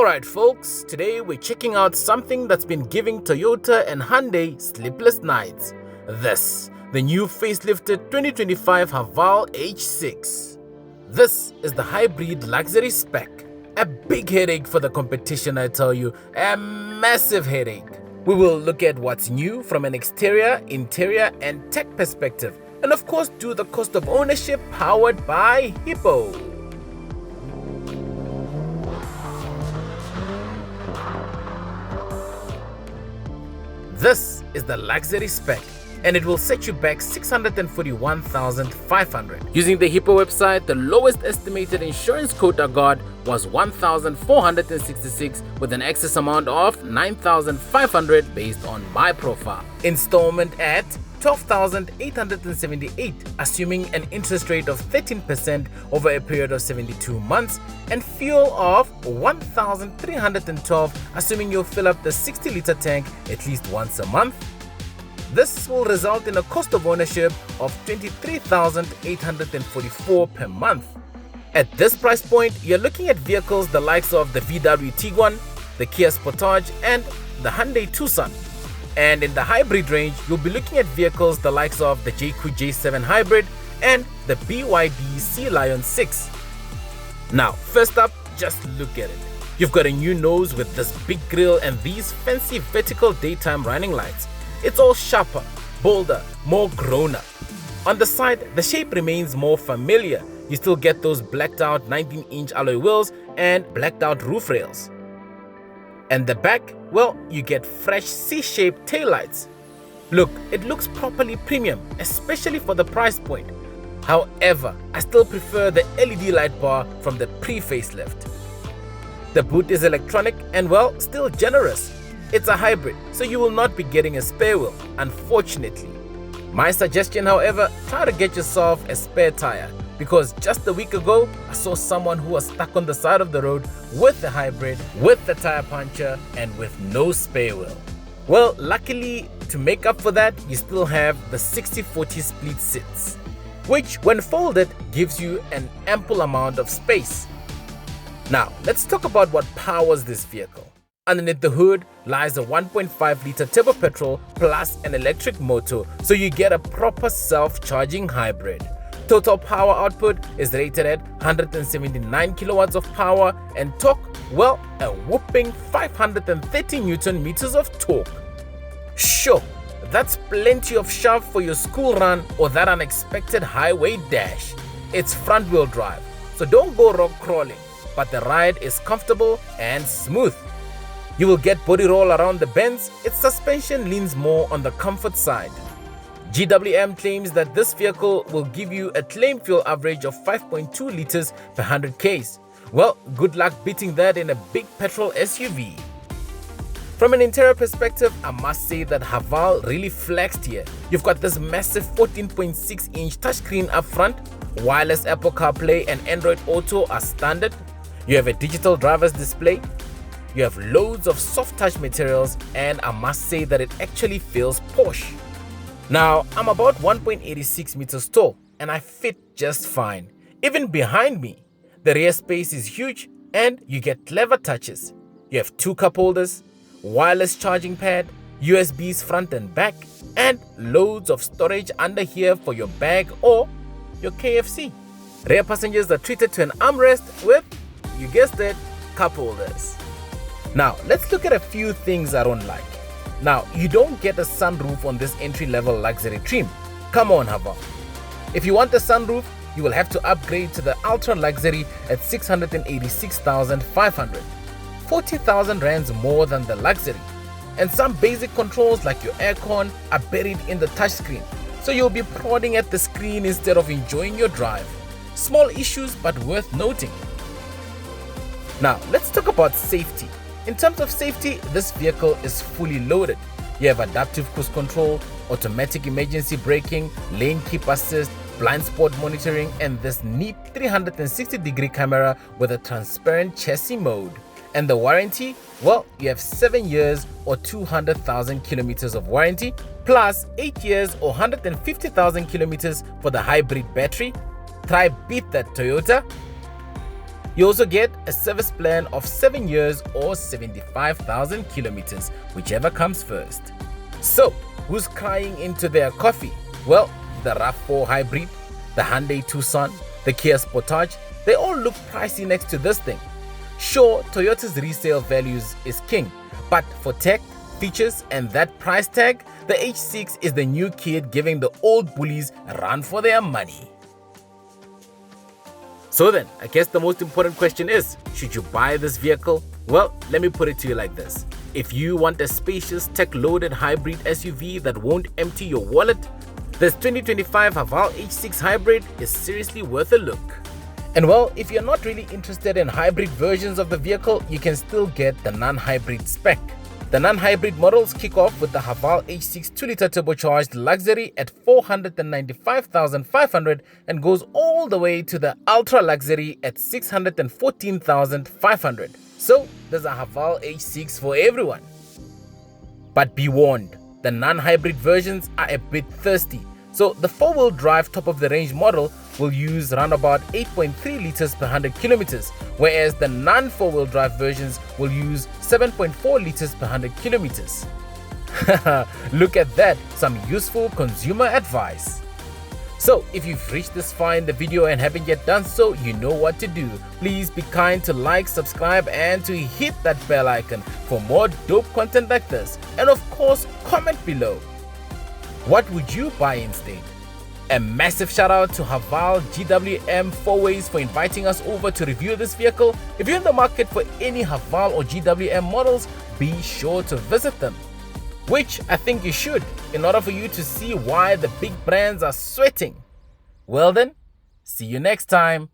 Alright folks, today we're checking out something that's been giving Toyota and Hyundai sleepless nights. This, the new facelifted 2025 Haval H6. This is the hybrid luxury spec. A big headache for the competition, I tell you, a massive headache. We will look at what's new from an exterior, interior and tech perspective, and of course do the cost of ownership powered by Hippo. This is the luxury spec, and it will set you back $641,500. Using the Hippo website, the lowest estimated insurance quote I got was $1,466 with an excess amount of $9,500 based on my profile. Installment at $12,878, assuming an interest rate of 13% over a period of 72 months, and fuel of $1,312, assuming you'll fill up the 60-liter tank at least once a month. This will result in a cost of ownership of $23,844 per month. At this price point, you're looking at vehicles the likes of the VW Tiguan, the Kia Sportage, and the Hyundai Tucson. And in the hybrid range, you'll be looking at vehicles the likes of the JQ J7 Hybrid and the BYD Sea Lion 6. Now, first up, just look at it. You've got a new nose with this big grille and these fancy vertical daytime running lights. It's all sharper, bolder, more grown up. On the side, the shape remains more familiar. You still get those blacked out 19-inch alloy wheels and blacked out roof rails. And the back, well, you get fresh C-shaped taillights. Look, it looks properly premium, especially for the price point. However, I still prefer the LED light bar from the pre-facelift. The boot is electronic and, well, still generous. It's a hybrid, so you will not be getting a spare wheel, unfortunately. My suggestion, however, try to get yourself a spare tire, because just a week ago, I saw someone who was stuck on the side of the road with the hybrid, with the tire puncher, and with no spare wheel. Well, luckily, to make up for that, you still have the 60/40 split seats, which when folded gives you an ample amount of space. Now, let's talk about what powers this vehicle. Underneath the hood lies a 1.5-liter turbo petrol plus an electric motor, so you get a proper self-charging hybrid. Total power output is rated at 179 kilowatts of power and torque, well, a whopping 530 Newton meters of torque. Sure, that's plenty of shove for your school run or that unexpected highway dash. It's front-wheel drive, so don't go rock crawling, but the ride is comfortable and smooth. You will get body roll around the bends. Its suspension leans more on the comfort side. GWM claims that this vehicle will give you a claim fuel average of 5.2 liters per 100 Ks. Well, good luck beating that in a big petrol SUV. From an interior perspective, I must say that Haval really flexed here. You've got this massive 14.6-inch touchscreen up front, wireless Apple CarPlay and Android Auto are standard. You have a digital driver's display. You have loads of soft touch materials, and I must say that it actually feels posh. Now, I'm about 1.86 meters tall and I fit just fine. Even behind me, the rear space is huge and you get clever touches. You have 2 cup holders, wireless charging pad, USBs front and back, and loads of storage under here for your bag or your KFC. Rear passengers are treated to an armrest with, you guessed it, cup holders. Now, let's look at a few things I don't like. Now, you don't get a sunroof on this entry-level luxury trim. Come on, Haval. If you want a sunroof, you will have to upgrade to the ultra luxury at $686,500. 40,000 rands more than the luxury. And some basic controls like your aircon are buried in the touchscreen, so you'll be prodding at the screen instead of enjoying your drive. Small issues, but worth noting. Now, let's talk about safety. In terms of safety, this vehicle is fully loaded. You have adaptive cruise control, automatic emergency braking, lane keep assist, blind spot monitoring, and this neat 360-degree camera with a transparent chassis mode. And the warranty? Well, you have 7 years or 200,000 kilometers of warranty, plus 8 years or 150,000 kilometers for the hybrid battery. Try beat that, Toyota. You also get a service plan of 7 years or 75,000 kilometers, whichever comes first. So, who's crying into their coffee? Well, the RAV4 Hybrid, the Hyundai Tucson, the Kia Sportage, they all look pricey next to this thing. Sure, Toyota's resale values is king, but for tech, features and that price tag, the H6 is the new kid giving the old bullies a run for their money. So then, I guess the most important question is, should you buy this vehicle? Well, let me put it to you like this. If you want a spacious, tech-loaded hybrid SUV that won't empty your wallet, this 2025 Haval H6 Hybrid is seriously worth a look. And well, if you're not really interested in hybrid versions of the vehicle, you can still get the non-hybrid spec. The non-hybrid models kick off with the Haval H6 2-liter turbocharged luxury at 495,500 and goes all the way to the ultra luxury at 614,500. So there's a Haval H6 for everyone. But be warned, the non-hybrid versions are a bit thirsty. So the 4-wheel drive top-of-the-range model will use around about 8.3 liters per 100 kilometers, whereas the non-4-wheel drive versions will use 7.4 liters per 100 kilometers. Look at that, some useful consumer advice. So if you've reached this far in the video and haven't yet done so, you know what to do. Please be kind to like, subscribe and to hit that bell icon for more dope content like this. And of course, comment below. What would you buy instead? A massive shout out to Haval GWM 4Ways for inviting us over to review this vehicle. If you're in the market for any Haval or GWM models, be sure to visit them. Which I think you should, in order for you to see why the big brands are sweating. Well then, see you next time.